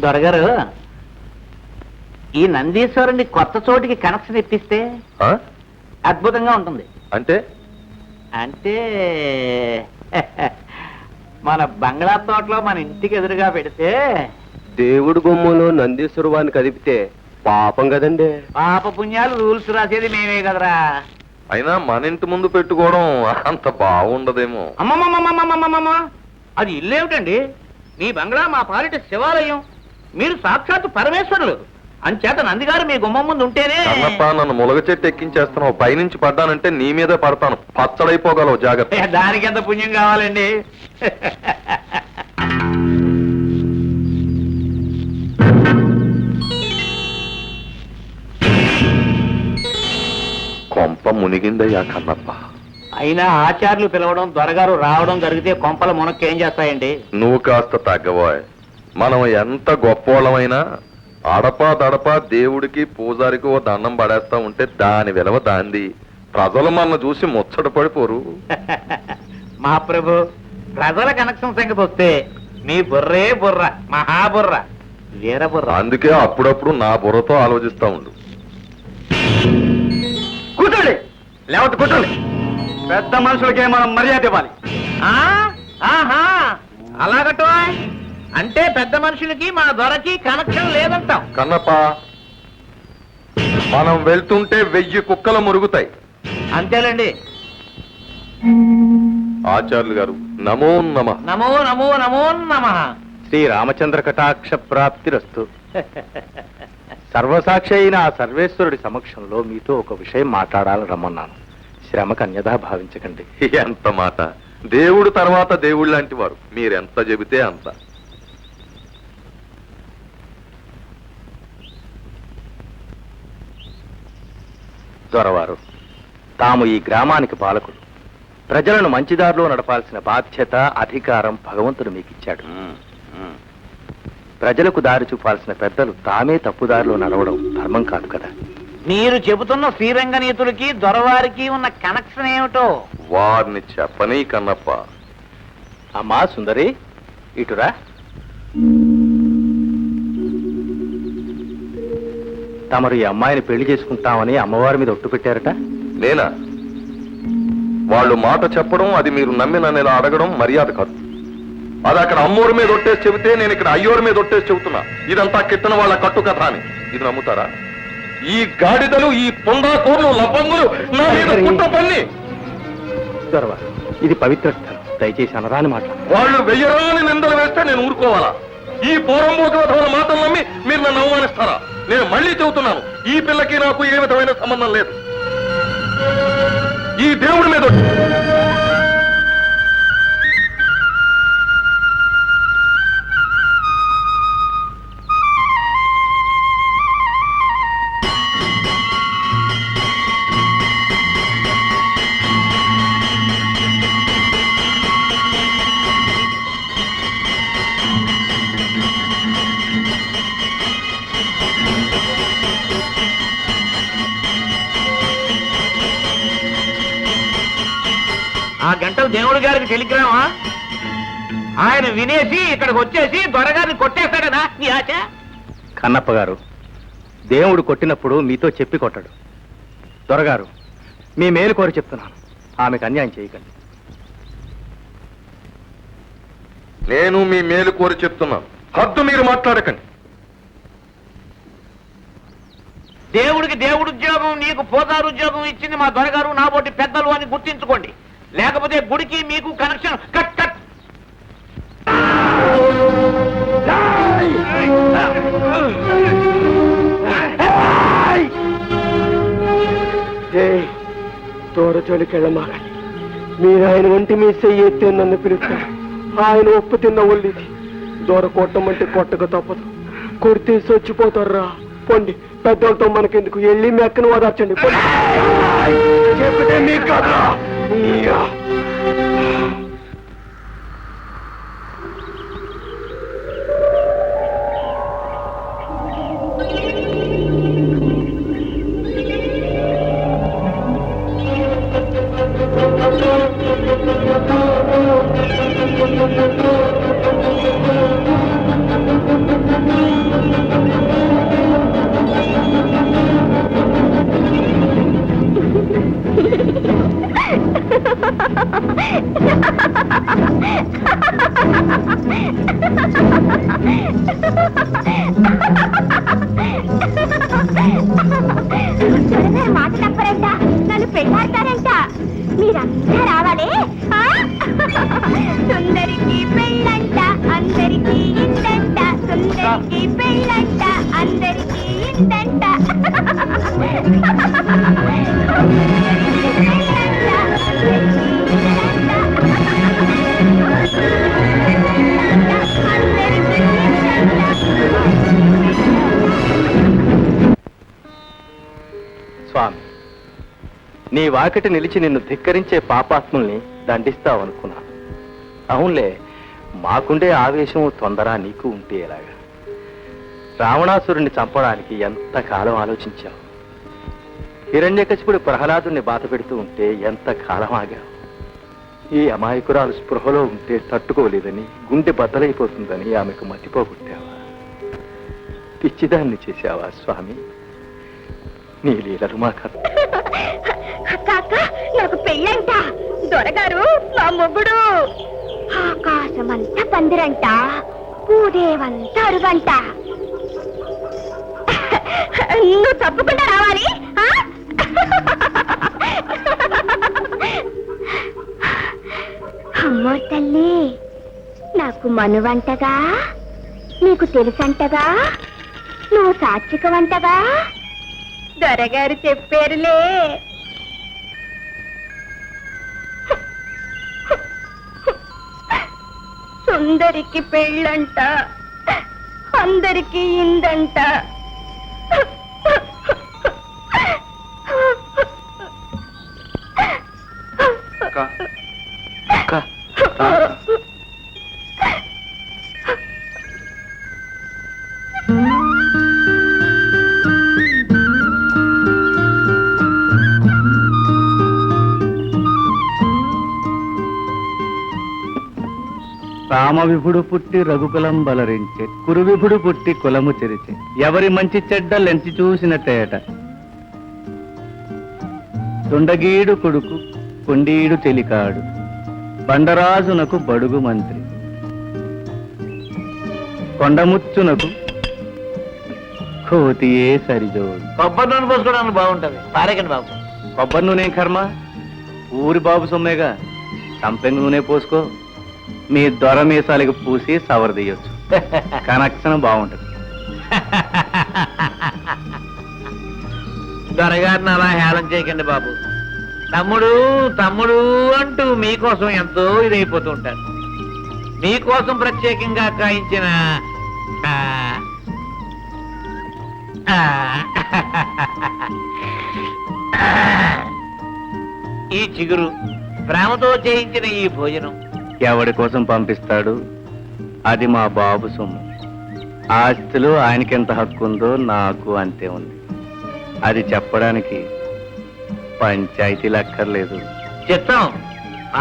దొరగారు, ఈ నందీశ్వరుని కొత్త చోటికి కనెక్షన్ ఇప్పిస్తే అద్భుతంగా ఉంటుంది. అంటే అంటే మన బంగ్లా తోటలో మన ఇంటికి ఎదురుగా పెడితే దేవుడు గుమ్మలో నందీశ్వరు వారిని కదిపితే పాపం కదండి. పాప పుణ్యాలు రూల్స్ రాసేది మేమే కదరా. అయినా మన ఇంటి ముందు పెట్టుకోవడం అంత బాగుండదేమో. అమ్మమ్మమ్మమ్మమ్మమ్మమ్మ, అది ఇల్లేమిటండి? మీ బంగ్లా మా పాలిట శివాలయం, మీరు సాక్షాత్తు పరమేశ్వరులు. అంచేత నందిగారు మీ గుమ్మం ముందు ఉంటేనే. అన్నప్ప, నన్ను ములగ చెట్టు ఎక్కించేస్తున్నావు. పైనుంచి పడ్డానంటే నీ మీదే పడతాను. పచ్చడైపోగలవు, జాగ్రత్త. దానికి ఎంత పుణ్యం కావాలండి? కొంప మునిగిందయ్యా కన్నప్ప. అయినా ఆచార్యులు పిలవడం, దొరగారు రావడం జరిగితే కొంపల మునక్కేం చేస్తాయండి? నువ్వు కాస్త తగ్గబోయ్. మనం ఎంత గొప్పోళ్ళమైనా అడపా దడపా దేవుడికి పూజారికి ఓ దండం పడేస్తా ఉంటే దాని విలువ దాంది. ప్రజలు మన చూసి ముచ్చట పడిపోరు. మా ప్రభు, ప్రజల కనెక్షన్ సంగతి వస్తే మీ బుర్రే బుర్ర, మహాబుర్ర, వీర బుర్ర. అందుకే అప్పుడప్పుడు నా బుర్రతో ఆలోచిస్తా ఉండు. కూర్చోండి, లేవద్దు, కూర్చోండి. పెద్ద మనుషులకే మనం మర్యాద ఇవ్వాలి. అలాగటో అంటే పెద్ద మనుషులకి మా దొరకి కనెక్షన్ లేదంటాం. కన్నప్ప, మనం వెళ్తుంటే 1000 కుక్కలు మురుగుతాయి. అంతేలేండి. ఆచార్యులు గారు, నమో నమః. నమో నమో నమో నమః. శ్రీ రామచంద్ర కటాక్ష ప్రాప్తిరస్తు. సర్వసాక్షి అయిన ఆ సర్వేశ్వరుడి సమక్షంలో మీతో ఒక విషయం మాట్లాడాలని రమ్మన్నాను. శ్రమకు అన్యథా భావించకండి. ఎంత మాట! దేవుడు తర్వాత దేవుడు లాంటి వారు. మీరెంత చెబితే అంత. దొరవారు, తాము ఈ గ్రామానికి పాలకులు. ప్రజలను మంచిదారిలో నడపాల్సిన బాధ్యత, అధికారం భగవంతుడు మీకిచ్చాడు. ప్రజలకు దారి చూపాల్సిన పెద్దలు తామే తప్పుదారిలో నడవడం ధర్మం కాదు కదా. మీరు చెబుతున్న శ్రీరంగనీతులకి దొరవారికి ఉన్న కనెక్షన్ ఏమిటో వారిని చెప్పని కన్నప్ప. అమ్మా సుందరి, ఇటురా. తమరు ఈ అమ్మాయిని పెళ్లి చేసుకుంటామని అమ్మవారి మీద ఒట్టు పెట్టారట. నేనా? వాళ్ళు మాట చెప్పడం, అది మీరు నమ్మి నన్ను ఇలా అడగడం మర్యాద కాదు. అది అక్కడ అమ్మోరి మీద ఒట్టేసి చెబితే నేను ఇక్కడ అయ్యోరి మీద ఒట్టేసి చెబుతున్నా. ఇదంతా కిట్టన వాళ్ళ కట్టు కథ అని. ఇది నమ్ముతారా? ఈ గాడిదలు, ఈ పొందాకూర్లు, లబ్బంగులు నా మీద పుట్ట పన్ని. దొరవారు, ఇది పవిత్ర స్థలం, దయచేసి అనరాని మాట. వాళ్ళు 1000 నిందలు వేస్తే నేను ఊరుకోవాలా? ఈ పూర్వంబోకవధుల మాటలు నమ్మి మీరు నన్ను అవమానిస్తారా? నేను మళ్ళీ చెబుతున్నాను, ఈ పిల్లకి నాకు ఏ విధమైన సంబంధం లేదు. ఈ దేవుడి మీద ఆ గంటలు దేవుడి గారికి టెలిగ్రామా? ఆయన వినేసి ఇక్కడికి వచ్చేసి దొరగారిని కొట్టేస్తాడనా నీ ఆశ? కన్నప్ప గారు, దేవుడు కొట్టినప్పుడు మీతో చెప్పి కొట్టడు. దొరగారు, మీ మేలు కోరి చెప్తున్నాను, ఆమెకు అన్యాయం చేయకండి. నేను మీ మేలు కోరి చెప్తున్నాను, హద్దు మీరు మాట్లాడకండి. దేవుడికి దేవుడు ఉద్యోగం, నీకు పోతారు ఉద్యోగం ఇచ్చింది మా దొరగారు, నాబోటి పెద్దలు అని గుర్తించుకోండి. లేకపోతే గుడికి మీకు కనెక్షన్ కట్ కట్. దూరచోలికెళ్ళమాగండి. మీరు ఆయన ఒంటి మీ చెయ్యి ఎత్తే నన్ను పిలుస్తారు. ఆయన ఒప్పు తిన్న ఒళ్ళిది. దూర కొట్టమంటే కొట్టక తప్పదు. కొడితే చచ్చిపోతారా. పొండి, పెద్దలతో మనకెందుకు, వెళ్ళి మెక్కను ఓదార్చండి. చెప్తే మీకు కదా. దొరగారు మాట తప్పరంట, నన్ను పెళ్ళాడతారంట. మీరంతా రావాలి. సుందరికి పెళ్ళంట, అందరికి ఇందంట. సుందరికి పెళ్ళంట, అందరికి ఇందంట. స్వామి, నీ వాకిట నిలిచి నిన్ను ధిక్కరించే పాపాత్ముల్ని దండిస్తావనుకున్నాను. అవునులే, మాకుండే ఆవేశం తొందర నీకు ఉంటే ఎలాగా? రావణాసురుణ్ణి చంపడానికి ఎంతకాలం ఆలోచించావు? హిరణ్యకశిపుడు ప్రహ్లాదుని బాధ పెడుతూ ఉంటే ఎంతకాలం ఆగావు? ఈ అమాయకురాలు స్పృహలో ఉంటే తట్టుకోలేదని, గుండె బద్దలైపోతుందని ఆమెకు మతిపోగొట్టావా? పిచ్చిదాన్ని చేశావా స్వామి? నీ లీలలు మాకు కాక నాకు పెళ్ళంట, దొరగారు నా మొగుడు. ఆకాశమంతా పందిరంట, పూదేవంతా అరుగంట. నువ్వు తప్పకుండా రావాలి. అమ్మో తల్లి, నాకు మనువంటగా, నీకు తెలుసంటగా, నువ్వు సాత్వికవంటగా దొరగారు చెప్పారులే. సుందరికి పెళ్ళంట, అందరికి ఇందంట. రామవిభుడు పుట్టి రఘుకులం బలరించే, కురువిభుడు పుట్టి కులము చెరిచే, ఎవరి మంచి చెడ్డలెంచి చూసినట్టేట. తుండగీడు కొడుకు కొండీడు చెలికాడు, బండరాజునకు బడుగు మంత్రి. కొండముచ్చునకు కోతియే సరిజోడు. కొబ్బరి నూనె పోసుకోవడానికి బాగుంటది, పారేకండి బాబు. కొబ్బరి నూనె కర్మ, ఊరి బాబు సొమ్మేగా. సంపెంగ నూనె పోసుకో, మీ దొర మీసాలకు పూసి సవరదీయొచ్చు. కనెక్షన్ బాగుంటుంది. దొరగారిని అలా హేళన చేయకండి బాబు. తమ్ముడు తమ్ముడు అంటూ మీకోసం ఎంతో ఇదైపోతూ ఉంటారు. మీకోసం ప్రత్యేకంగా కాయించిన ఈ చిగురు, ప్రేమతో చేయించిన ఈ భోజనం ఎవడి కోసం పంపిస్తాడు? అది మా బాబు సొమ్ము. ఆస్తిలో ఆయనకెంత హక్కు ఉందో నాకు అంతే ఉంది. అది చెప్పడానికి పంచాయతీలు అక్కర్లేదు. చిత్తం,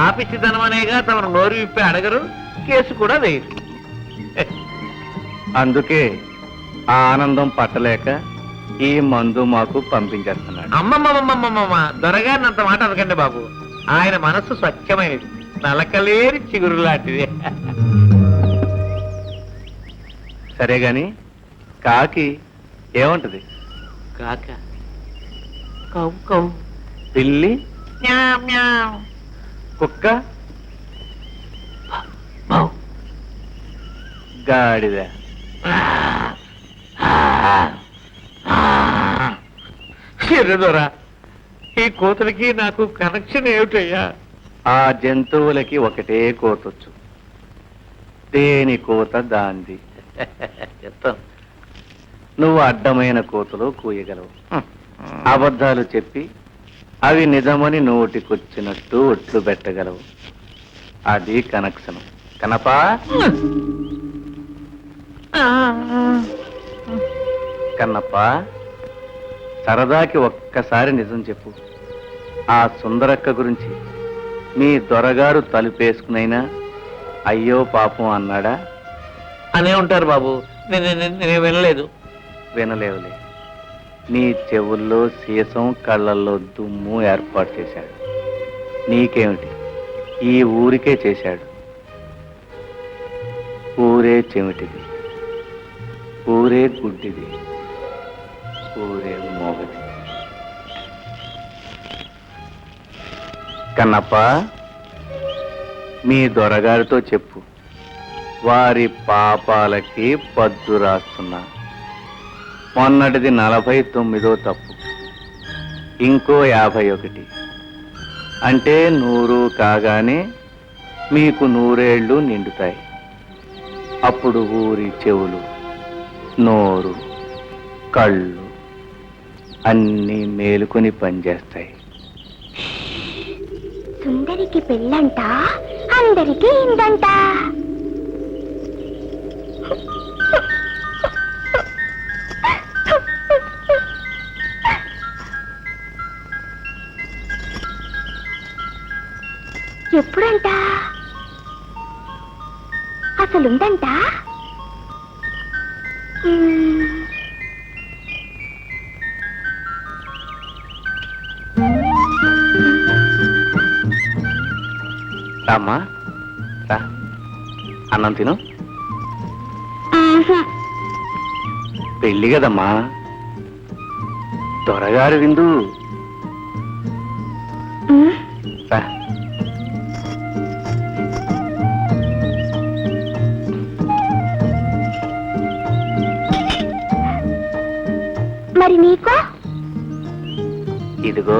ఆపిసితనం అనేగా తమను నోరు విప్పి అడగరు, కేసు కూడా వేయరు. అందుకే ఆ ఆనందం పట్టలేక ఈ మందు మాకు పంపించేస్తున్నాడు. అమ్మమ్మమ్మమ్మమ్మ, దొరగారిని అంత మాట అనకండి బాబు. ఆయన మనస్సు స్వచ్ఛమైనది, నలకలేని చిగురు లాంటిది. సరే గాని కాకి ఏమంటది? కాక కౌ కౌ, పిల్లి, మ్యావ్ మ్యావ్, కుక్క, బౌ, గాడిద. దొరా, ఈ కోతలకి నాకు కనెక్షన్ ఏమిటయ్యా? ఆ జంతువులకి ఒకటే కోతొచ్చు, దేని కోత దాంది. చెప్తాం. నువ్వు అడ్డమైన కోతలు కూయగలవు. అబద్ధాలు చెప్పి అవి నిజమని నోటికొచ్చినట్టు ఒట్లు పెట్టగలవు. అది కనెక్షన్. కనపా? కన్నప్ప, సరదాకి ఒక్కసారి నిజం చెప్పు. ఆ సుందరక్క గురించి మీ దొరగారు తలుపేసుకునైనా అయ్యో పాపం అన్నాడా? అనే ఉంటారు బాబు, నేను వినలేదు. వినలేవులే. నీ చెవుల్లో సీసం, కళ్ళల్లో దుమ్ము ఏర్పాటు చేశాడు. నీకేమిటి, ఈ ఊరికే చేశాడు. ఊరే చెమిటిది. ఊరే గుడ్డిది, ఊరే మోగది. కన్నప్ప, మీ దొరగారితో చెప్పు, వారి పాపాలకి పద్దు రాస్తున్నా. మొన్నటిది 49వ తప్పు, ఇంకో 51, అంటే 100 కాగానే మీకు 100 ఏళ్ళు నిండుతాయి. అప్పుడు ఊరి చెవులు, నోరు, కళ్ళు అన్నీ మేలుకొని పనిచేస్తాయి. సుందరికి పెళ్ళంట, అందరికి ఇందంట. ఎప్పుడంట? అసలుందంట? రామ్మా, రా, అన్నం తిను. పెళ్ళి కదమ్మా, దొరగారు విందు. రా. మరి నీకో? ఇదిగో.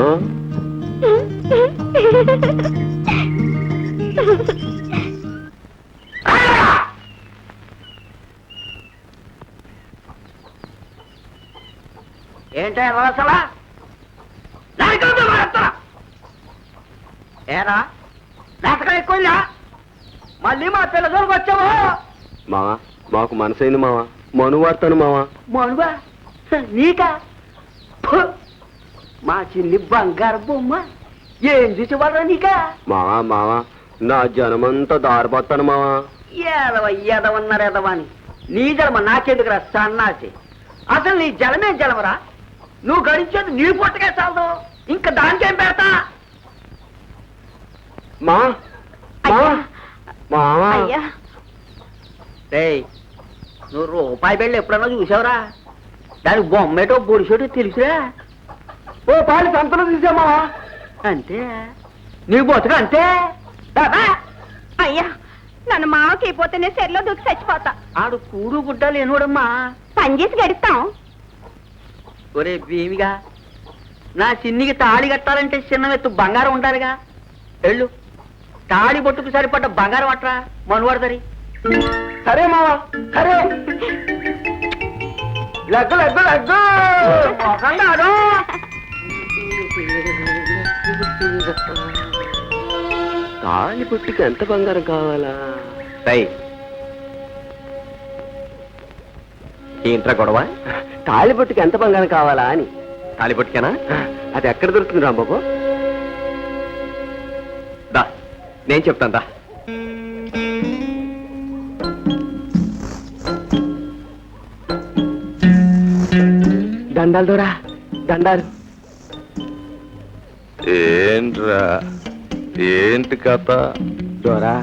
ఏంటే అసలా ఏరా నాటకం ఎక్కువైందా? మళ్ళీ మా పిల్లలకు వచ్చావా? మావా, మాకు మనసైంది మావా, మనువార్తాను మావా. మనువా నీకా? ఫు! మా చిన్ని బంగారు బొమ్మ ఏం చూసేవాళ్ళ నీకా? మావా మావా, నా జనమంతా దారిపోతాను మావా. ఎదవన్నారు ఎదవని నీ జలమ నాకెందుకురా సన్నాసి? అసలు నీ జలమే జలమరా? నువ్వు గడించేది నీ పుట్టకే చాలదు, ఇంకా దానికేం పెడతా? మా మావా మావా, రేయ్, నువ్వు రూపాయి బిళ్ళ ఎప్పుడన్నా చూసావురా? దానికి బొమ్మేటో బొడిసోటో తెలుసురా? ఓ పాలి సంతలో తీసా మావా. అంతే, నీ బతుకు అంతే. బాబా అయ్యా, నన్ను మావకి అయిపోతేనే సెర్లో దూకి చచ్చిపోతా. ఆడు కూడు గుడ్డ లేనోడమ్మా. పని చేసి గడుస్తాం. ఒరే భీమిగా, నా చిన్నికి తాళి కట్టాలంటే చిన్న ఎత్తు బంగారం ఉండాలిగా. వెళ్ళు, తాళి బొట్టుకు సరిపడ్డ బంగారం అట్రా మనువాడదరి. సరే మావా, సరే. లగ్గు లగ్గు లగ్గు. మొఖంగాడు. తాళి పుట్టికి ఎంత బంగారం కావాలా? ఏంట్రా గొడవ? తాళి పుట్టికి ఎంత బంగారం కావాలా అని. తాళి పట్టుకేనా? అది ఎక్కడ దొరుకుతుంది రాంబాబు? దా, నేను చెప్తాను దా. దండాలు దూరా, దండాలు. ఏంట్రా, ఏంటి కథ? దూరా,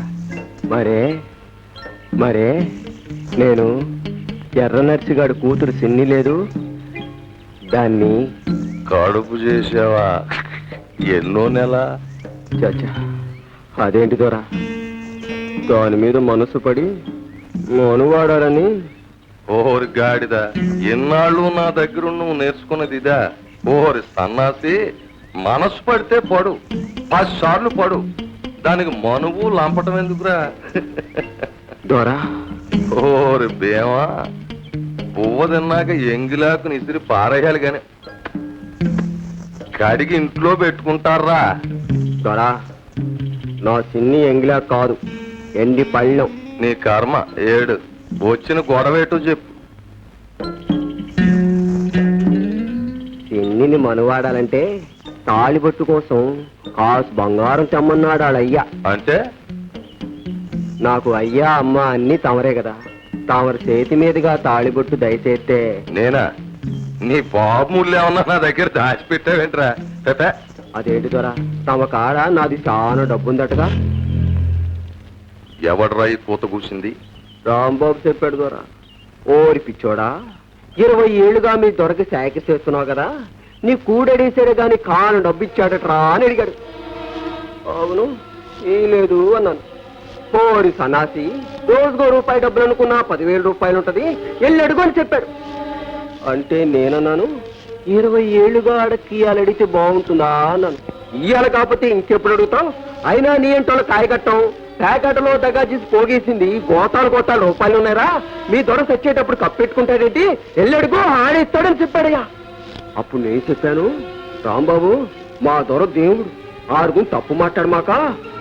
మరే మరే నేను ఎర్ర నర్సిగాడు కూతురు సిన్ని లేదు, దాన్ని కడుపు చేసావా? ఎన్నో నెల? చచ్చా, అదేంటి దొరా, దాని మీద మనసు పడి మనువాడాలని. ఓరి గాడిద, ఎన్నాళ్ళు నా దగ్గర నువ్వు నేర్చుకున్నది ఇదా? ఓరి సన్నాసి, మనసు పడితే పడు, 10 సార్లు పడు, దానికి మనువు లంపటం ఎందుకురా? దొరా, ఓరి బేమా, పువ్వ తిన్నాక ఎంగిలాకుని ఇసిరి పారేయాలి గాని కడిగి ఇంట్లో పెట్టుకుంటారా? దొరా, నా సిన్ని ఎంగిలా కాదు, ఎండి పళ్ళం. నీ కర్మ ఏడు. వచ్చిన గొడవేటో చెప్పు. సిన్నిని మనువాడాలంటే తాళిబొట్టు కోసం కాసు బంగారం తెమ్మన్నాడు వాళ్ళయ్యా. అంటే నాకు అయ్యా అమ్మ అన్ని తమరే కదా, తమరి చేతి మీదుగా తాళిబొట్టు దయచేస్తే. నేనా? నీ బాబు ముళ్ళేమన్నా నా దగ్గర దాచిపెట్టావేంట్రా? పెద్ద అదేంటి దొరా, తమ కాడ నాది చాలా డబ్బుందటగా. ఎవడ్రా ఈ పూత కూసింది? రాంబాబు చెప్పాడు దొరా, ఓరి పిచ్చోడా 20 ఏళ్ళుగా మీ దొరకి శాఖ చేస్తున్నావు కదా నీ కూడడేసారే గాని కాను డబ్బు ఇచ్చాడట్రా అని అడిగాడు. అవును ఏం లేదు అన్నాను. ఓరి సన్నాసి రోజుకో రూపాయి డబ్బులు అనుకున్నా 10,000 రూపాయలు ఉంటది వెళ్ళి అడుగు అని చెప్పాడు. అంటే నేనన్నాను 20 ఏళ్ళుగా అడక్కి ఇవాళ అడిగితే బాగుంటుందా అన్నాను. ఇవాళ కాకపోతే ఇంకెప్పుడు అడుగుతావు? అయినా నీ ఇంట్లో కాయకట్టం ప్యాకెట్లో దగ్గర చేసి పోగేసింది గోతాలు రూపాయలు ఉన్నాయరా మీ దొర తెచ్చేటప్పుడు కప్పెట్టుకుంటాడేంటి వెళ్ళడుగు ఆడేస్తాడని చెప్పాడయ్యా. అప్పుడు నేను చెప్పాను రాంబాబు మా దొర దేవుడు ఆరుగురు తప్పు మాట్లాడమాక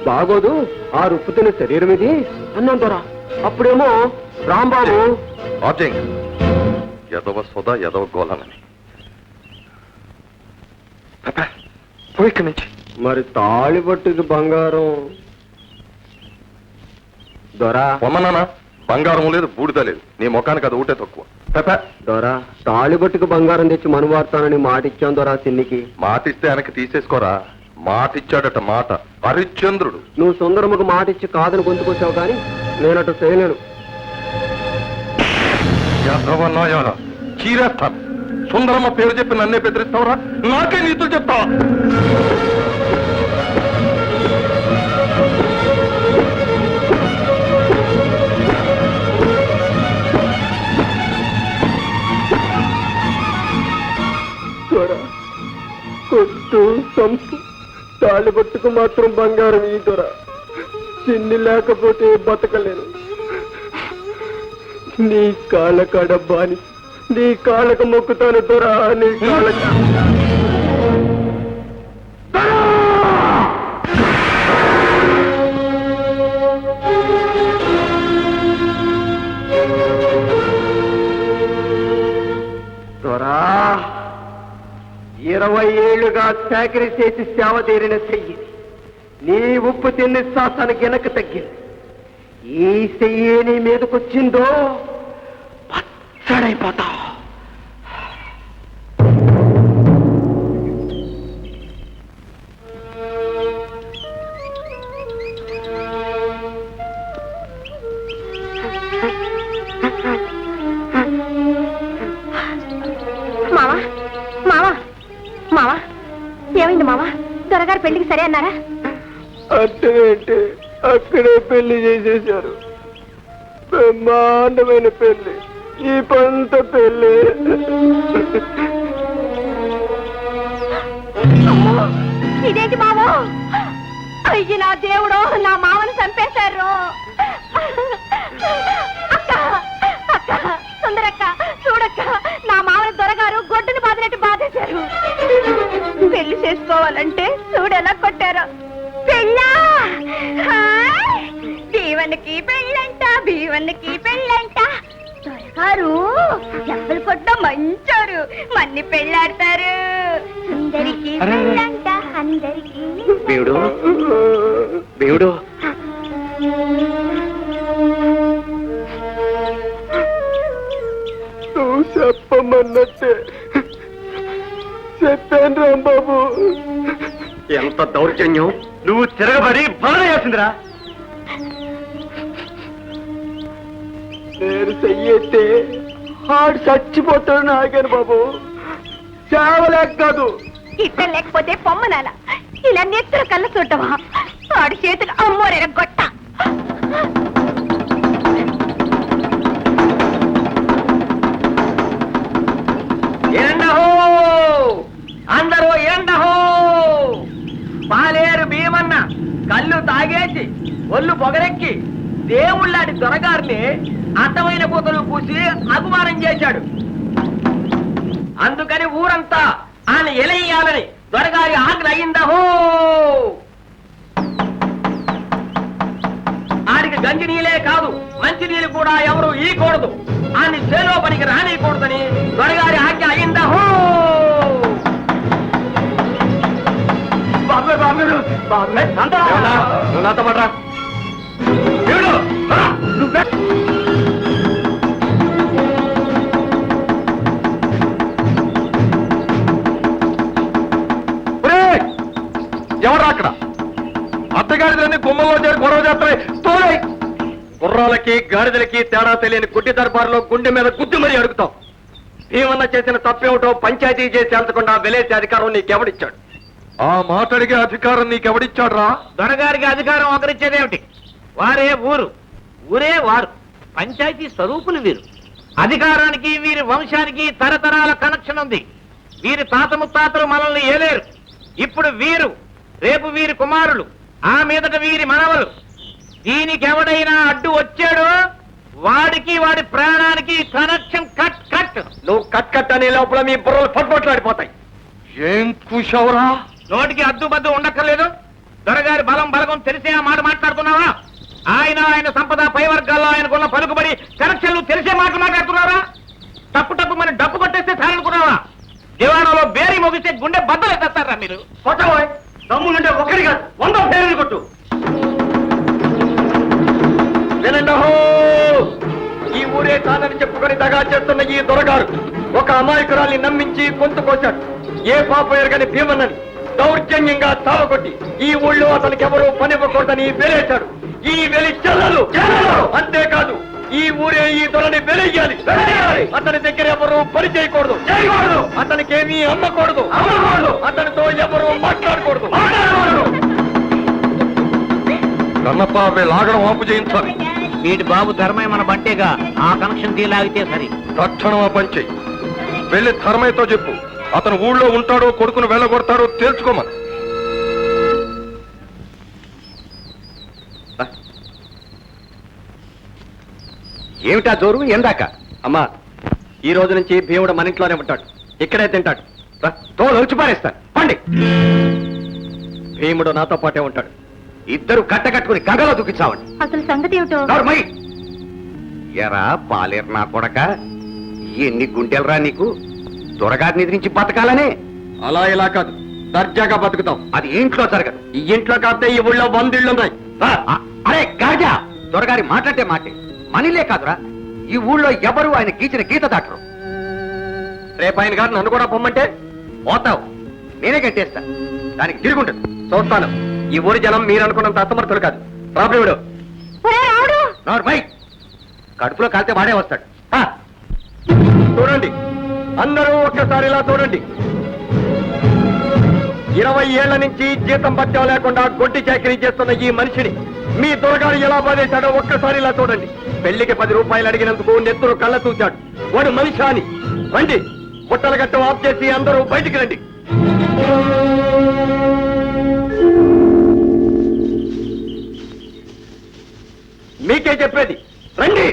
బాగోదు ఆ రుప్పు తిన్న శరీరం ఇది అన్నాను దొర. అప్పుడేమో రాంబాబు ఆర్జింగ్ ఎదవ సోదా ఎదవ గోళనని పోయి ఇక్కడి నుంచి. మరి తాళి పట్టుకు బంగారం దొరా పొమ్మనానా బంగారం లేదు బూడిద లేదు నీ ముఖానికి అది ఊటే తక్కువ. దొరా తాళి పట్టుకు బంగారం తెచ్చి మనువాడతానని మాట ఇచ్చాను దొరా సిన్నికి. మాటిస్తే వెనక్కి తీసేసుకోరా. మాటిచ్చాడట మాట హరిశ్చంద్రుడు. నువ్వు సుందరమ్మకు మాట ఇచ్చి కాదని గొంతుకొచ్చావు కానీ నేనటు చేయలేను. చీరేస్తాను. సుందరమ్మ పేరు చెప్పి నన్నే బెదిరిస్తావురా? నాకే నీతులు చెప్తావా? కొట్టు సంపు తాళి పట్టుకు మాత్రం బంగారం ఈ దొర చిన్ని లేకపోతే బతకలేను. నీ కాళ్ళ కడబ్బాని నీ కాళ్ళకు మొక్కుతాను దొరా నీ కాళ్ళ దొరా 20 ఏళ్లుగా చాకరీ చేసి సేవ తీరిన చెయ్యి నీ ఉప్పు తిన్ని శ్వాసానికి వెనక్కి తగ్గింది. ఈ చెయ్యి నీ మీదకొచ్చిందో పచ్చడైపోతావు. మావా మావా మావా ఏమైంది మావా దొరగారు పెళ్లికి సరే అన్నారా? అట్టేంటి అక్కడే పెళ్లి చేసేశారు. బ్రహ్మాండమైన పెళ్లి ఈ పంత పెళ్లి. ఇదేంటి మావో అయ్యి నా దేవుడు నా మామను చంపేశారు. అక్క అక్క సుందరక్క చూడక్క నా మామని దొరగారు గొడ్డుని బాదినట్టు బాధేశారు. పెళ్లి చేసుకోవాలంటే చూడెలా కొట్టారు. పెళ్ళా భీవన్నికి పెళ్ళంట భీవన్నికి పెళ్ళంట. దొరగారు డబ్బులు కొట్ట మంచారు మన్ని పెళ్ళాడతారు. అందరికి పెళ్ళంట అందరికి. దేవుడు దేవుడు నువ్వు చెప్పమన్నట్టే చెప్పాను రాంబాబు. ఎంత దౌర్జన్యం! నువ్వు తిరగబడి బాధ చేసిందిరా. నేను చెయ్యితే ఆడు చచ్చిపోతాడు నాగాను బాబు. చావలేక కాదు ఇద్దరు లేకపోతే పొమ్మనాల ఇలా నెత్తుల కళ్ళ చూడటమా? ఆడి చేతులు అమ్మోరేర గొట్ట. అందరూ ఏండహో పాలేరు భీమన్న కళ్ళు తాగేసి ఒళ్ళు పొగరెక్కి దేవుళ్ళాడి దొరగారిని అర్థమైన కూతురు పూసి అగుమానం చేశాడు. అందుకని ఊరంతా ఆయన ఎలయ్యాలని దొరగారి ఆజ్ఞ అయిందహో. ఆడికి గంజి నీళ్ళే కాదు మంచి నీళ్ళు కూడా ఎవరు ఈకూడదు. ఆయన చేలో పనికి రానియకూడదని దొరగారి ఆజ్ఞ అయిందహో. నువ్వు నాతో పడరా. ఎవరా అక్కడ? అత్తగారిదాన్ని గుమ్మల్లో చేరి గొడవ చేస్తాయి. తోలై గుర్రాలకి గాడిదలకి తేడా తెలియని గుడ్డి దర్బారులో గుండె మీద గుద్దు మరీ అడుగుతాం. భీమన్న చేసిన తప్పేమిటో పంచాయతీ చేసి తేల్చకుండా వెలేసే అధికారం నీకెవడిచ్చాడు? ఆ మాట అడిగే అధికారం నీకెవడిచ్చాడు రా? దొరగారికి అధికారం ఒకరిచ్చేదేమిటి? వారే ఊరు, ఊరే వారు. పంచాయతీ స్వరూపులు వీరు. అధికారానికి వీరి వంశానికి తరతరాల కనెక్షన్ ఉంది. వీరి తాత ముత్తాతలు మనల్ని ఏలేరు. ఇప్పుడు వీరు, రేపు వీరి కుమారులు, ఆ మీదట వీరి మనవలు. దీనికెవడైనా అడ్డు వచ్చాడో వాడికి వాడి ప్రాణానికి కనెక్షన్ కట్ కట్. నువ్వు కట్ కట్ అనే లోపల మీ బుర్రలు పట్టుబట్లాడిపోతాయి. ఏం కూసావురా? నోటికి అద్దుబద్దు ఉండక్కర్లేదు. దొరగారి బలం బలగం తెలిసే ఆ మాట మాట్లాడుతున్నావా? ఆయన సంపద పై వర్గాల్లో ఆయనకున్న పలుకుబడి కనెక్షన్లు తెలిసే మాటలు మాట్లాడుతున్నారా? తప్పు తప్పు మన డబ్బు కొట్టేస్తే సారనుకున్నావా? దివాణంలో బేరీ మొగిస్తే గుండె బద్దలు ఎత్తారా మీరు? కొట్టబోయ్, దమ్ములుంటే ఒకటి కాదు 100 పేర్లు కొట్టు. వినండహో, ఈ ఊరే కాదని చెప్పుకొని దగా చేస్తున్న ఈ దొరగారు ఒక అమాయకురాల్ని నమ్మించి గొంతు కోశాడు. ఏ పాప ఎరగని భీమన్నని దౌర్జన్యంగా చావకొట్టి ఈ ఊళ్ళో అతనికి ఎవరూ పనివ్వకూడదని వెలేశాడు. ఈ వెలి చెల్లలు. అంతేకాదు, ఈ ఊరే ఈ దొరని వెలయ్యాలి. అతని దగ్గర ఎవరు పని చేయకూడదు. అతనికి ఏమీ అమ్మకూడదు. అతనితో ఎవరు మాట్లాడకూడదు. కన్నప్ప లాగడం ఆపు చేయించాలి. వీటి బాబు ధర్మయ్య మన బంటేగా, ఆ కనెక్షన్ తీలాగితే సరి. తక్షణం ఆ పని చెయ్యి. వెళ్ళి ధర్మయ్యతో చెప్పు, అతను ఊళ్ళో ఉంటాడో కొడుకును వెళ్ళగొడతాడో తేల్చుకోమని. ఏమిటా జోరు? ఎందాక? అమ్మా, ఈ రోజు నుంచి భీముడు మన ఇంట్లోనే ఉంటాడు. ఇక్కడే తింటాడు. తోలు వచ్చి పారేస్తాను. పండి. భీముడు నాతో పాటే ఉంటాడు. ఇద్దరు కట్టకట్టుకుని గంగలో దూకించావండి. అసలు సంగతి ఏమిటో? ఎరా పాలేరు నా కొడక, ఎన్ని గుండెలరా నీకు? దొరగారిని ఎదిరించి బతకాలనే? అలా ఇలా కాదు, దర్జాగా బతుకుతాం. అది ఇంట్లో జరగదు. ఈ ఇంట్లో కాస్తే ఈ ఊళ్ళో 100 ఇళ్ళున్నాయి. అరే గాజా, దొరగారి మాట్లాడే మాటే మనీలే కాదురా, ఈ ఊళ్ళో ఎవరు ఆయన గీచిన గీత దాటరు. రేపు ఆయన గారు నన్ను కూడా పొమ్మంటే పోతావు. నేనే కట్టేస్తా. దానికి తిరుగుంటుంది. చూస్తాను. ఈ ఊరి జనం మీరు అనుకున్నంత అసమర్థులు కాదు. రాబడివాడు కడుపులో కాలితే వాడే వస్తాడు. చూడండి, అందరూ ఒక్కసారి ఇలా చూడండి. 20 ఏళ్ల నుంచి జీతం బత్యం లేకుండా గొడ్డి చాకరీ చేస్తున్న ఈ మనిషిని మీ దొరగారు ఎలా బాధేశాడో ఒక్కసారి ఇలా చూడండి. పెళ్లికి 10 రూపాయలు అడిగినందుకు నెత్తురు కళ్ళ చూశాడు. వాడు మనిషి అని. రండి, బుట్టల గట్టు ఆఫ్ చేసి అందరూ బయటికి రండి. మీకే చెప్పేది, రండి.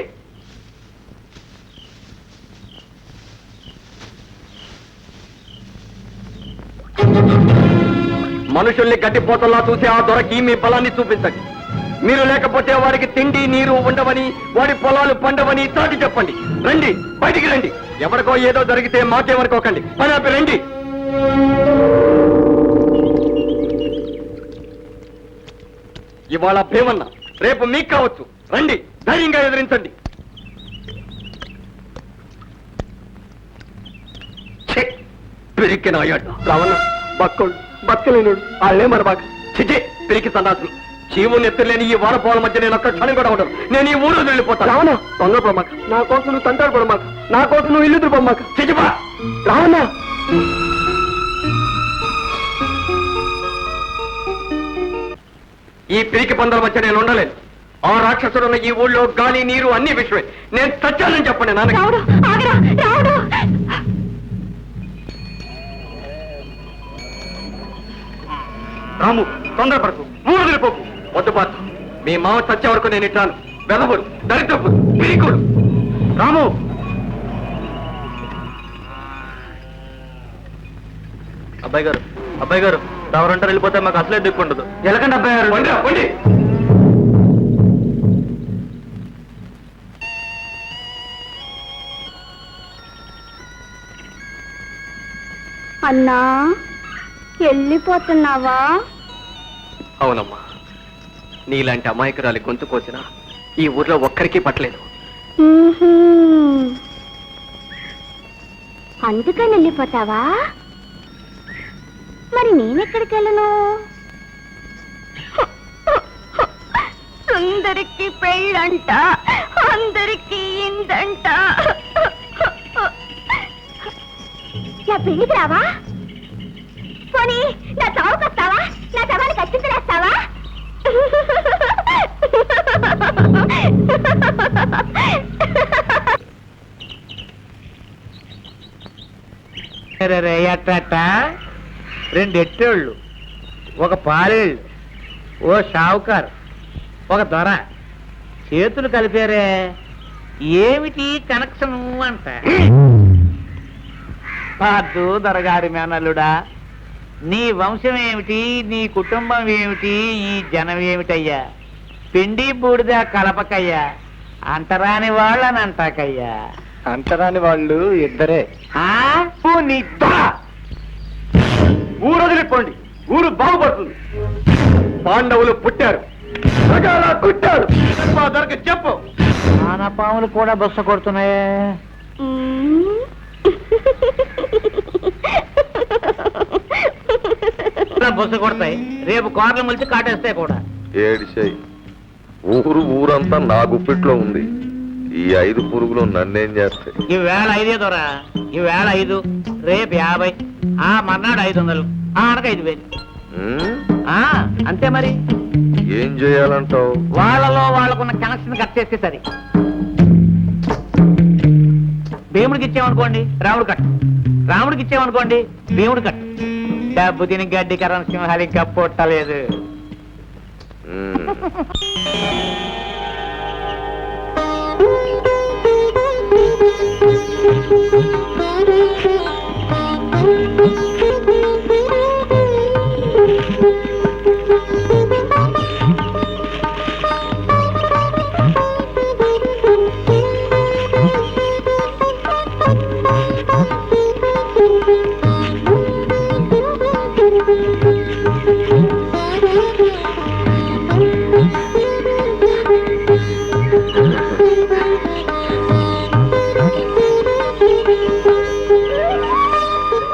మనుషుల్ని గడ్డిపోతల్లా చూసి ఆ దొరకి మీ బలాన్ని చూపించండి. మీరు లేకపోతే వాడికి తిండి నీరు ఉండవని, వాడి పొలాలు పండవని చాటి చెప్పండి. రండి, బయటికి రండి. ఎవరికో ఏదో జరిగితే మాకేమనుకోకండి. పని ఆపి రండి. ఇవాళ భీమన్న, రేపు మీకు కావచ్చు. రండి, ధైర్యంగా ఎదిరించండి. పిరికి నాయాడు రావణ, బక్కడు బతకలేనుడు వాళ్ళే మరబాక. చిచి, పిరికి సన్నాసులు. జీవుని ఎత్తులేని ఈ వారపోల మధ్య నేను ఒక్క క్షణం కూడా ఉండను. నేను ఈ ఊరు వెళ్ళిపోతాను. రావణ, తొందరపడమాక. నా కోసం నువ్వు తంటాడు పడమాక. నా కోసం నువ్వు ఇల్లు దుర్పమ్మాక. చిచిపా రావణ. ఈ పిరికి పందల మధ్య నేను ఉండలేను. ఆ రాక్షసుడున్న ఈ ఊళ్ళో గాలి నీరు అన్ని విషయమే. నేను చచ్చానని చెప్పండి నాన్న. రాము, తొందరపడకు. ఊరు వెళ్ళిపోకు. వద్దు పాత్ర, మీ మామ చచ్చే వరకు నేను ఇట్లాను. వెదవుడు, దరిద్రపు, పిరికుడు. రాము, అబ్బాయి గారు ఎవరంటారు వెళ్ళిపోతే మాకు అసలే దిక్కుండదు. ఎలకండి అబ్బాయి గారు. వండి. అన్నా, వెళ్ళిపోతున్నావా? అవునమ్మా, నీలాంటి అమాయకురాలి గొంతు కోసిన ఈ ఊర్లో ఒక్కరికి పట్టలేదు. అందుకని వెళ్ళిపోతావా? మరి నేనెక్కడికి వెళ్ళను? అందరికి పెళ్ళంట, అందరికి ఇందంట. నా పెళ్లికి రావా? పోనీ నా చావుకు వస్తావా? నా శవానికి అచ్చింతలేస్తావా? ఎట్ట రెండు ఎట్టేళ్ళు, ఒక పాలేళ్ళు, ఓ షావుకారు, ఒక దొర చేతులు కలిపారే. ఏమిటి కనెక్షన్ అంట? పాదు దొరగారి మేనల్లుడా, నీ వంశం ఏమిటి, నీ కుటుంబం ఏమిటి, ఈ జనం ఏమిటయ్యా? పిండి బూడిద కలపకయ్యా, అంటరాని వాళ్ళని అంటాకయ్యా. అంటరాని వాళ్ళు ఇద్దరే. ఊరు వదిలిపోండి, ఊరు బాగుపడుతుంది. పాండవులు పుట్టారు, కుట్టారు. దొరక చెప్పు. పాములు కూడా బొస్స కొడుతున్నాయే. బొస్స కొడతాయి, రేపు కార్లు మలిచి కాటేస్తాయి కూడా. ఏడిసేయి, ఊరంతా నా గుప్పిట్లో ఉంది. ఈ 5 పురుగులు నన్నేం చేస్తాయి? ఈవేళ 5 దొరా, ఈవేళ 5, రేపు 50, ఆ మర్నాడు 500, ఆనక 5,000. అంతే మరి. ఏం చేయాలంటావు? వాళ్ళలో వాళ్ళకున్న కనెక్షన్ కట్ చేస్తే సరి. భీముడికి ఇచ్చామనుకోండి రాముడు కట్, రాముడికి ఇచ్చామనుకోండి భీముడు కట్. డబ్బు తిని గడ్డి కరణ్ సింహాలి కప్పొట్టలేదు.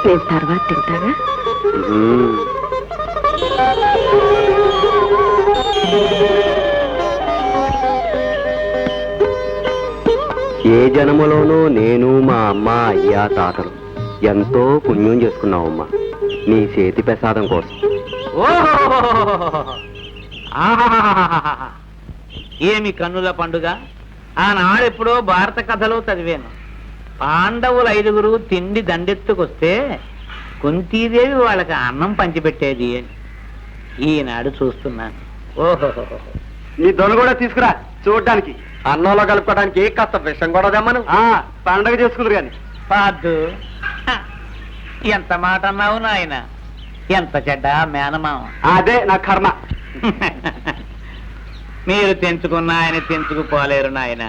నేను తర్వాత తింటానా? ఏ జన్మలోనూ నేను, మా అమ్మ, అయ్యా, తాతలు ఎంతో పుణ్యం చేసుకున్నావమ్మా నీ చేతి ప్రసాదం కోసం. ఏమి కన్నుల పండుగ! ఆనాడెప్పుడో భారత కథలో చదివాను. పాండవులు 5 తిండి దండెత్తుకొస్తే కుంతీదేవి వాళ్ళకి అన్నం పంచిపెట్టేది అని ఈనాడు చూస్తున్నాను. ఓహో, నీ దొన కూడా తీసుకురా చూడడానికి. అన్నంలో కలుపుకోవడానికి కాస్త విషం కూడా తెమ్మను. పండగ చేసుకుందరు కానీ. పాదు, ఎంత మాట అన్నావు నాయన! ఎంత చెడ్డ మేనమావ! అదే నా కర్మ. మీరు తెంచుకున్న ఆయన తెంచుకుపోలేరు నాయన.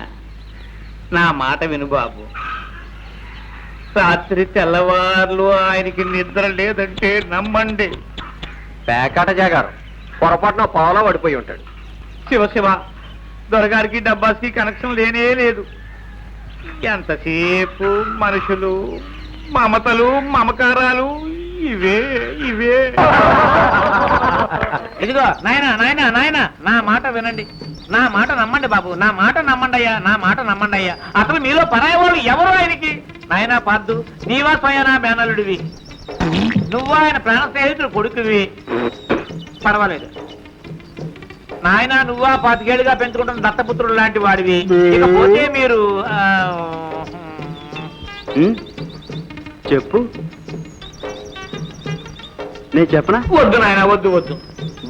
నా మాట విను బాబు. రాత్రి తెల్లవార్లు ఆయనకి నిద్ర లేదంటే నమ్మండి. పేకాట జాగారు పొరపాటున పావులో పడిపోయి ఉంటాడు. శివ దొరగారికి డబ్బాస్కి కనెక్షన్ లేనే లేదు. ఎంతసేపు మనుషులు, మమతలు, మమకారాలు ఇవే. ఇదిగో నాయనా, నా మాట వినండి, నా మాట నమ్మండి బాబు, నా మాట నమ్మండి అయ్యా, నా మాట నమ్మండి అయ్యా. అసలు మీలో పరాయి వాళ్ళు ఎవరు ఆయనకి? నాయనా పాద్దు, నీవా స్వయనా మేనలుడివి, నువ్వు ఆయన ప్రాణ స్నేహితుడు కొడుకువి. పర్వాలేదు నాయన, నువ్వా 25 ఏళ్ళుగా పెంచుకుంటున్న దత్తపుత్రుడు లాంటి వాడివి. ఇకపోతే మీరు చెప్పు. నేను చెప్పనా? వద్దు నాయన, వద్దు.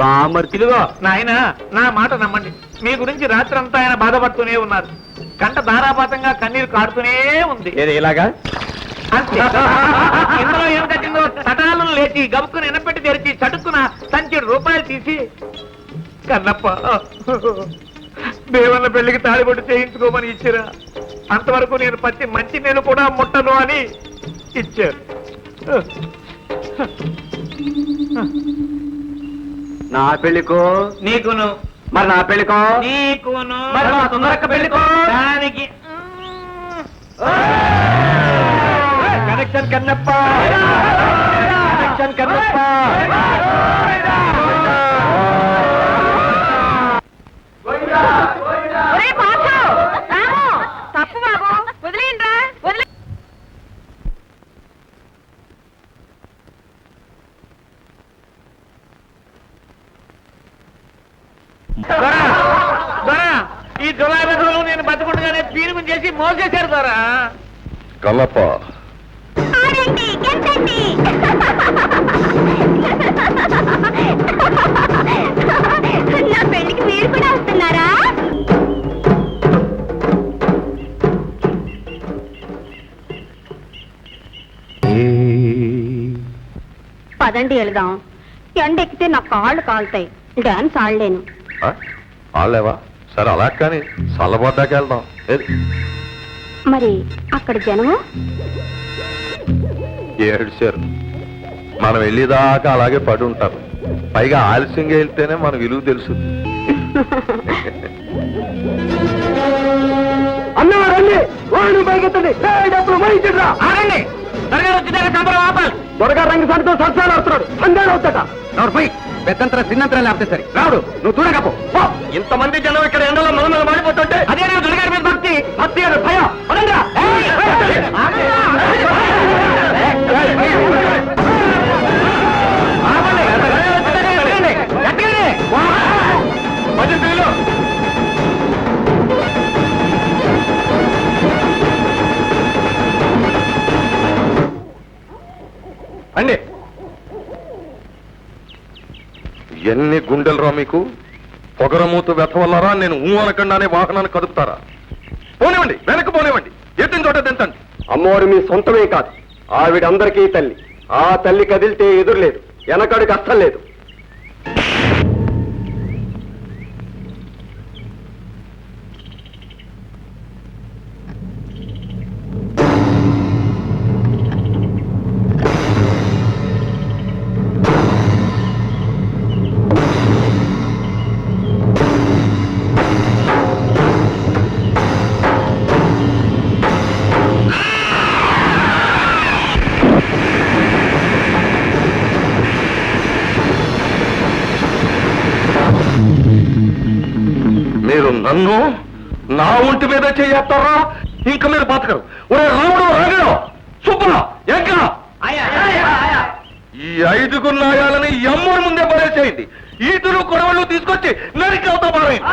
బామర్ ఇదిగో నాయన, నా మాట నమ్మండి. మీ గురించి రాత్రి అంతా ఆయన బాధపడుతూనే ఉన్నారు. కంట ధారాపాతంగా కన్నీరు కాడుతూనే ఉంది. ఇలాగా అంతే. ఇందులో ఏం కట్టిందో సటాలను లేచి గబుక్కుని ఎనపెట్టి తెరిచి చటుక్కున సంచి రూపాయలు తీసి, కన్నప్ప దేవన్న పెళ్లికి తాళిబొట్టు చేయించుకోమని ఇచ్చిరా, అంతవరకు నేను పచ్చి మంచి నేను కూడా ముట్టను అని ఇచ్చారు. నా పెళ్లికో నీకును, మరి నా పెళ్లికో నీకును, మరి మా సుందరక్క పెళ్లికో దానికి కనెక్షన్ కన్నప్ప, కనెక్షన్ కన్నప్ప. గోవిందా దొరా, దొరా, ఈ జులై రోజులు నేను బతుకుండగానే పీనుగు చేసి మోసేశారు దొరా. కలప ఆడండి, గెంతండి. నా పెళ్లికి మీరు కూడా వస్తున్నారా? పదండి వెళదాం. ఎండ ఎక్కితే నా కాళ్ళు కాలుతాయి. డాన్స్ ఆడలేను. ఆలేవా? సరే అలా కానీ చల్లబడ్డాక వెళ్దాం. ఏది? మరి అక్కడ జనము ఏడ్చారు. మనం వెళ్ళేదాకా అలాగే పడి ఉంటారు. పైగా ఆలస్యంగా వెళ్తేనే మన విలువ తెలుసు. అన్నవారండి వాడిని పైకెత్తండి. డబ్బులు మరించరా. ఆగండి, త్వరగా వచ్చిందాక సంబరం ఆపాలి. త్వరగా రంగు సాటితో సరసాలు ఆడుతున్నాడు. సందేహం అవుతాట. పెద్దంతరం చిన్నంతరం లేకపోతే సరే. రావుడు, నువ్వు చూడకపో. ఇంతమంది జనం ఇక్కడ ఎండలో మన మీద మాడిపోతుంటే అదే నా దుర్గారి మీద భక్తి. భక్తి గారు భయం. పదండిరా. అండి ఎన్ని గుండెలరా మీకు? పొగరమూతు వెతవల్లరా నేను అనకుండానే వాహనాన్ని కదుపుతారా? పోనివ్వండి, వెనక్కి పోనివ్వండి. ఎత్తిన చోట తెంతండి. అమ్మవారు మీ సొంతమే కాదు, ఆవిడ అందరికీ తల్లి. ఆ తల్లి కదిలితే ఎదురులేదు, వెనకడుగు అస్సలు లేదు. మీరు నన్ను నా ఒంటి మీద చేస్తారా? ఇంక మీరు బతకరు. ఒరే రాముడు, రాగడు, సుబ్బు, ఎక్క ఈ 5 నాయాలని ఎమ్మడి ముందే పడేసేయండి. ఈతులు కొడవళ్ళు తీసుకొచ్చి నరికి అవుతా పారేయండి.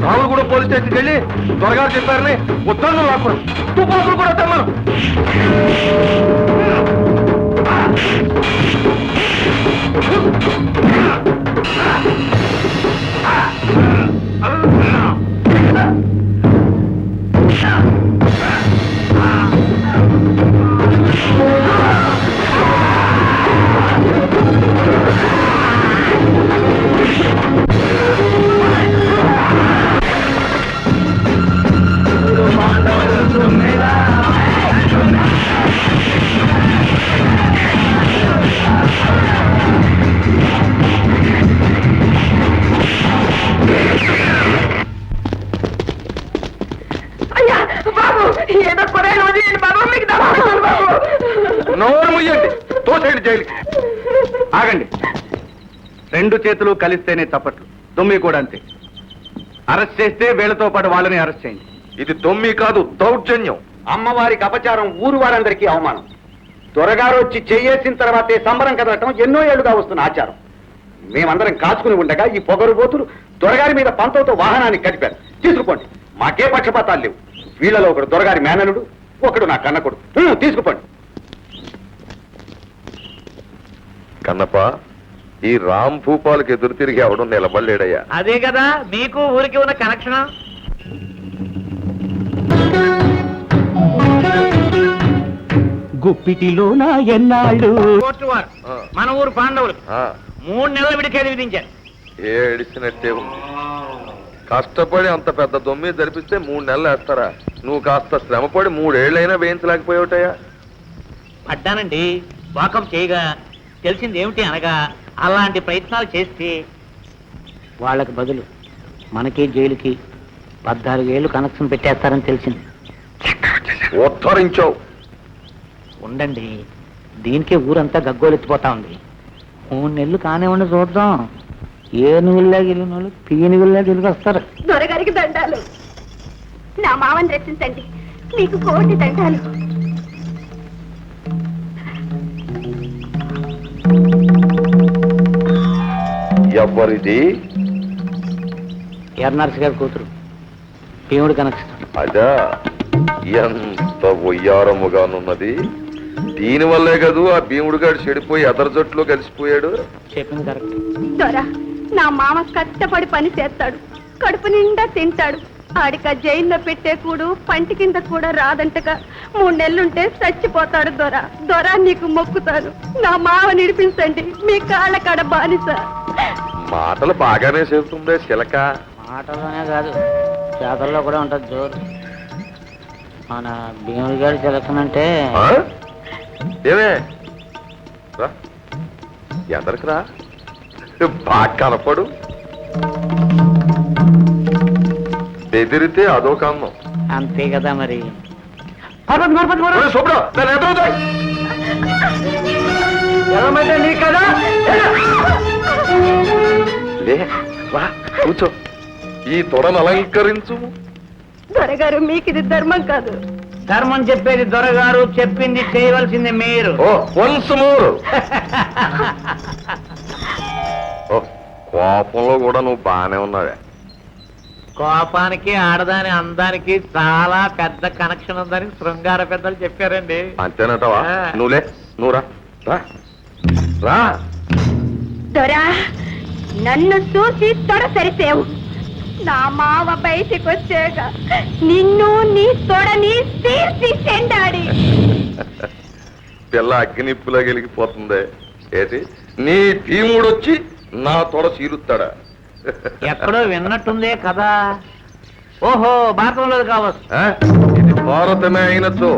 రాములు కూడా పోలీస్ స్టేషన్కి వెళ్ళి త్వరగా చెప్పారని ఉత్తర్వులు రాకూడదు. తుపాకులు కూడా తెమ్మను. నోరు ముయ్యండి, తోసేయండి జైలుకి. ఆగండి, రెండు చేతులు కలిస్తేనే చప్పట్లు. దొమ్మి కూడా అంతే. అరెస్ట్ చేస్తే వీళ్ళతో పాటు వాళ్ళని అరెస్ట్ చేయండి. ఇది దొమ్మి కాదు, దౌర్జన్యం. అమ్మవారికి అపచారం, ఊరు వారందరికీ అవమానం. దొరగారు వచ్చి చెయ్యేసిన తర్వాతే సంబరం కదలటం ఎన్నో ఏళ్లుగా వస్తున్న ఆచారం. మేమందరం కాచుకుని ఉండగా ఈ పొగరుబోతులు దొరగారి మీద పంతంతో వాహనాన్ని కదిపారు. తీసుకుపోండి, మాకే పక్షపాతాలు లేవు. వీళ్ళలో ఒకడు దొరగారి మేనలుడు, ఒకడు నా కన్నకొడు. తీసుకుపోండి. కన్నప్ప, ఈ రామ్ భూపాలకు ఎదురు తిరిగి అవడం నిలబడలేడయ్యా. అదే కదా మీకు ఊరికి ఉన్న కనెక్షన్. గుప్పిటిలోన ఎన్నాళ్ళు కోర్టు వారు మన ఊరు పాండవులు 3 నెలల విడికేది విధించారు. ఏడిసినట్టే ఉంది. కష్టపడి అంత పెద్ద దొమ్మి జరిపిస్తే 3 నెలలు వేస్తారా? నువ్వు కాస్త శ్రమపడి 3 ఏళ్ళైనా వేయించలేకపోయావుటయ్యా. పడ్డానండి. వాకప్ చేయగా తెలిసింది ఏమిటి అనగా, అలాంటి ప్రయత్నాలు చేస్తే వాళ్ళకి బదులు మనకి జైలుకి 14 ఏళ్ళు కనెక్షన్ పెట్టేస్తారని తెలిసింది. ఉద్ధరించావు. ఉండండి, దీనికే ఊరంతా గగ్గోలెత్తిపోతా ఉంది. 3 నెలలు కానివ్వండి, చూద్దాం. ఏనుగుల్లా గెలిగిన వాళ్ళు పీనుగుల్లా గెలిగి వస్తారు. దొరగారికి దండాలు. నా మామని రక్షించండి, మీకు కోటి దండాలు. ఎవరిది? ఎర్నర్స్ గారి కూతురు, భీముడు కనెక్షన్. అదా, ఎంత ఒయ్యారముగానున్నది. దీనివల్లే కదూ ఆ భీముడు గారు చెడిపోయి అదర్ జట్లో కలిసిపోయాడు. చెప్పింది కరెక్ట్. దొర, నా మామ కష్టపడి పని చేస్తాడు, కడుపు నిండా తింటాడు. ఆడిక జైల్లో పెట్టే కూడు పంటి కింద కూడా రాదంటగా 3 నెలలుంటే చచ్చిపోతాడు. దొర నీకు మొక్కుతాను, నా మావ నిడిపించండి, మీ కాళ్ళ కాడ బానిస. మాటలు బాగానే చెబుతుందే చిలక. మాటలోనే కాదు, చేతల్లో కూడా ఉంటుంది జోరు. మన భీముడి గారి సెలక్షన్ అంటే ఆ? ఏమే రా, ఎదరికి రా, బాగా కనపడు. బెదిరితే అదొక అందం. అంతే కదా మరి. ఒరేయ్ సుబ్బడు, దాన్ని ఎదురుతాయి. లే, రా, కూర్చో. ఈ తొడను అలంకరించు. దొరగారు, మీకు ఇది ధర్మం కాదు. ధర్మం చెప్పేది దొరగారు, చెప్పింది చేయవలసింది మీరు. ఓ వన్స్ మోర్. ఓ, కోపంలో కూడా నువ్వు బాగానే ఉన్నావే. కోపానికి ఆడదాని అందానికి చాలా పెద్ద కనెక్షన్ ఉందని శృంగార పెద్దలు చెప్పారండి. అంతేనటవా? ఆ. నువ్వులే, నువ్వు రా, రా, రా. దొరా, నన్ను చూసి తొడ సరిసేవు. నా మావ బయటికి వచ్చాక నిన్ను నీ తొడని తీర్చి చెండాడి. పిల్ల అగ్నిప్పులా గెలిగిపోతుంది. ఏంటి, నీ భీముడొచ్చి నా తొడ చీరుతాడా? ఎక్కడో విన్నట్టుందే కదా. ఓహో, భారతంలో కావచ్చు. ఆ? ఇది భారతమే అయినచో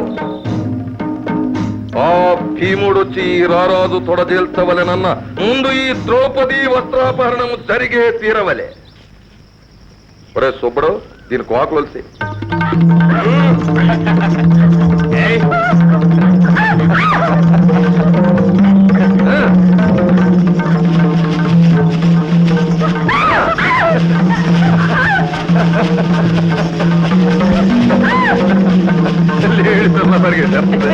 ఆ భీముడొచ్చి ఈ రారాజు తొడజేల్చవలెనన్న ముందు ఈ ద్రౌపది వస్త్రాపహరణము జరిగే తీరవలే. ఒరే సుబ్బడు, దీని కోకలొలిసి. లేడి పిల్ల పరిగెత్తేస్తుంది.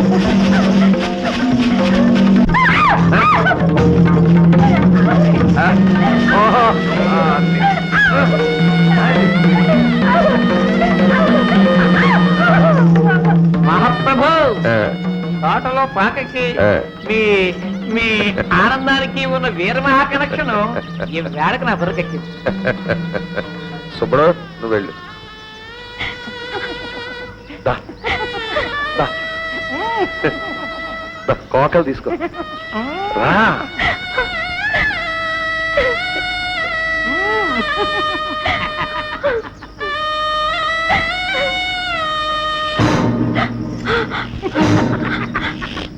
ఓహో, మహాప్రభు, ఆ, తోటలో పాకకి ఆ. మీ మీ ఆనందానికి ఉన్న వీరమహా కనెక్షన్ ఈ వేళకు నా బుర్రకెక్కింది. సుబ్బడు, నువ్వు వెళ్ళు. దా, దా. దా, కోకలు తీసుకో. రా.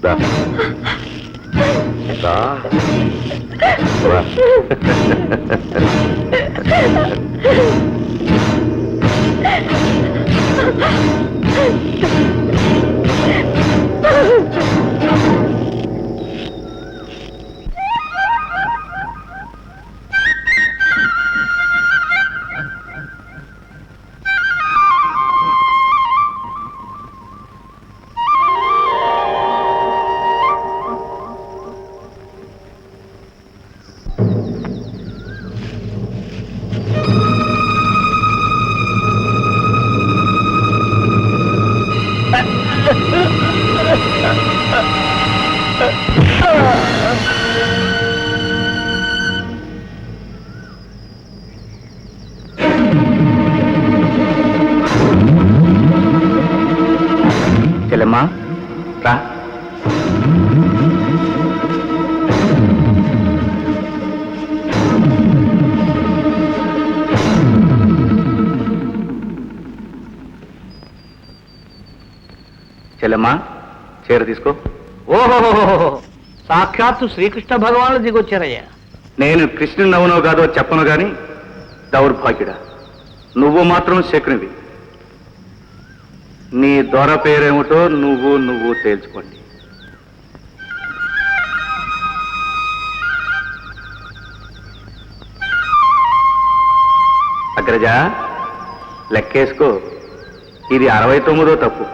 దా. దా. రా. చెల్లెమ్మా రా. చెల్లెమ్మా చీర తీసుకో. ఓహో, సాక్షాత్తు శ్రీకృష్ణ భగవానులు దిగొచ్చారయ్యా. నేను కృష్ణుని నవ్వునో కాదో చెప్పను గాని దౌర్భాగ్యుడా, నువ్వు మాత్రం శకునివి. నీ దొర పేరేమిటో నువ్వు తేల్చుకోండి. అగ్రజ లెక్కేసుకో, ఇది 69వ తప్పు.